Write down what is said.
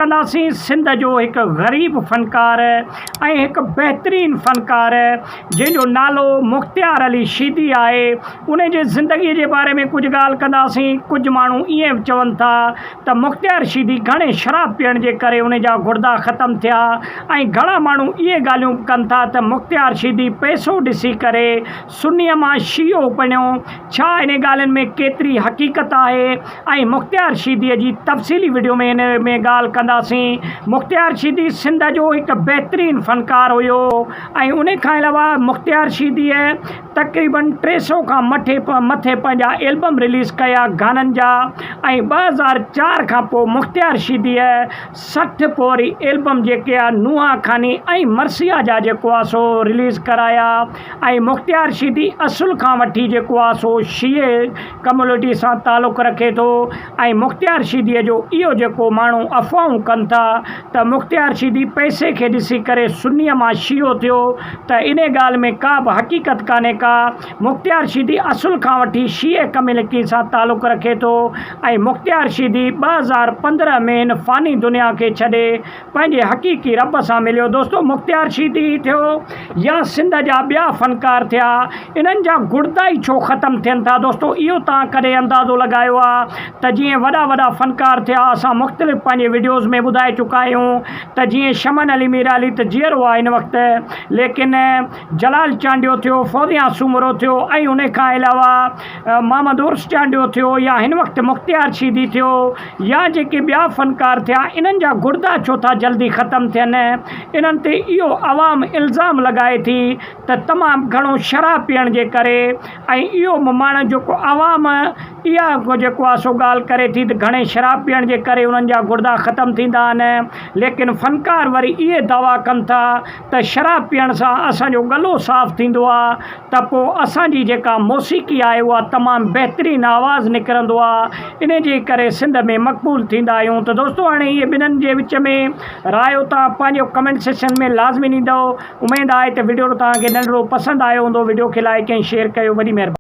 कंदासीं सिंध जो एक ग़रीब फ़नकार ऐं एक बेहतरीन फ़नकार जंहिंजो नालो मुख़्तियार अली शीदी आहे। उन जे ज़िंदगीअ जे बारे में कुछ ॻाल्हि कंदासीं। कुछ माण्हू ईअं चवनि था त मुख़्तियार शीदी घणे शराब पीअण जे करे उन जा गुर्दा ख़तमु थिया ऐं घणा माण्हू इहे ॻाल्हियूं कनि था त मुख़्तियार शीदी पैसो ॾिसी करे सुन्नीअ मां शियो बणियो। छा इन ॻाल्हियुनि में केतिरी हक़ीक़त आहे ऐं मुख़्तियार शीदीअ जी तफ़सीली वीडियो में इन में ॻाल्हि कंदासीं। मुख़्तियार शीदी सिंध जो एक बेहतरीन फ़नकार हुयो ऐं उन खां अलावा मुख़्तियार शीदीअ तक़रीबन 300 खां मथे पंहिंजा एल्बम रिलीज़ कया गाननि जा ऐं 2004 खां पोइ मुख़्तियार शीदीअ 60 पोरी एल्बम जेके आहे नुहा खानी ऐं मर्सिया जा जेको आहे सो रिलीज़ कराया। ऐं मुख़्तियार शीदी असुल खां वठी जेको आहे सो शीए कम्यूनिटी सां तालुक़ु रखे थो ऐं मुख़्तियार शीदीअ जो इहो जेको माण्हू अफ़वाहूं कनि था त मुख़्तियार शीदी पैसे खे ॾिसी करे सुन्नीअ मां शियो थियो त इन ॻाल्हि में का बि हक़ीक़त कान्हे का। मुख़्तियार शीदी असुल खां वठी शीए कम्यूनिटी सां तालुक़ु रखे थो ऐं मुख़्तियार शीदी 2015 में हिन फ़ानी दुनिया खे छॾे पंहिंजे हक़ीक़ी रब सां मिलियो। दोस्तो मुख़्तियार शीदी थियो या सिंध जा ॿिया फ़नकार थिया, इन्हनि जा गुर्दा ई छो ख़तमु थियनि था। दोस्तो इहो तव्हां कॾहिं अंदाज़ो लॻायो आहे त जीअं वॾा वॾा फ़नकार थिया, असां मुख़्तलिफ़ पंहिंजे वीडियोज़ में ॿुधाए चुका आहियूं त जीअं शमन अली मीरा अली त जीअरो आहे हिन वक़्तु, लेकिन जलाल चांडियो थियो, फौजिया सूमरो थियो ऐं उन खां अलावा मोहम्मद उर्स चांडियो थियो या हिन वक़्तु मुख़्तियार शीदी थियो या जेके ॿिया फ़नकार थिया, इन्हनि जा गुर्दा छो था जल्दी ख़तमु थियनि। इन्हनि ते इहो आवाम इल्ज़ाम लॻाए थी त तमामु घणो शराब पीअण जे करे ऐं इहो माण्हू जेको आवाम इहा जेको आहे सो ॻाल्हि करे थी त घणे शराब पीअण जे करे उन्हनि जा गुर्दा ख़तमु थींदा आहिनि। लेकिन फ़नकार वरी इहे दावा कनि था त शराब पीअण सां असांजो गलो साफ़ु थींदो आहे, त पोइ असांजी जेका मौसीक़ी आहे उहा तमामु बहितरीनु आवाज़ु निकिरंदो आहे, इन जे करे सिंध में मक़बूल थींदा आहियूं। त दोस्तो हाणे इहे ॿिन्हिनि जे विच में रायो तव्हां पंहिंजो कमेंट सेक्शन में लाज़मी ॾींदव। उमेदु आहे त वीडियो तव्हांखे नंढिड़ो पसंदि आयो हूंदो। वीडियो खे लाइक ऐं शेयर कयो। वॾी महिरबानी।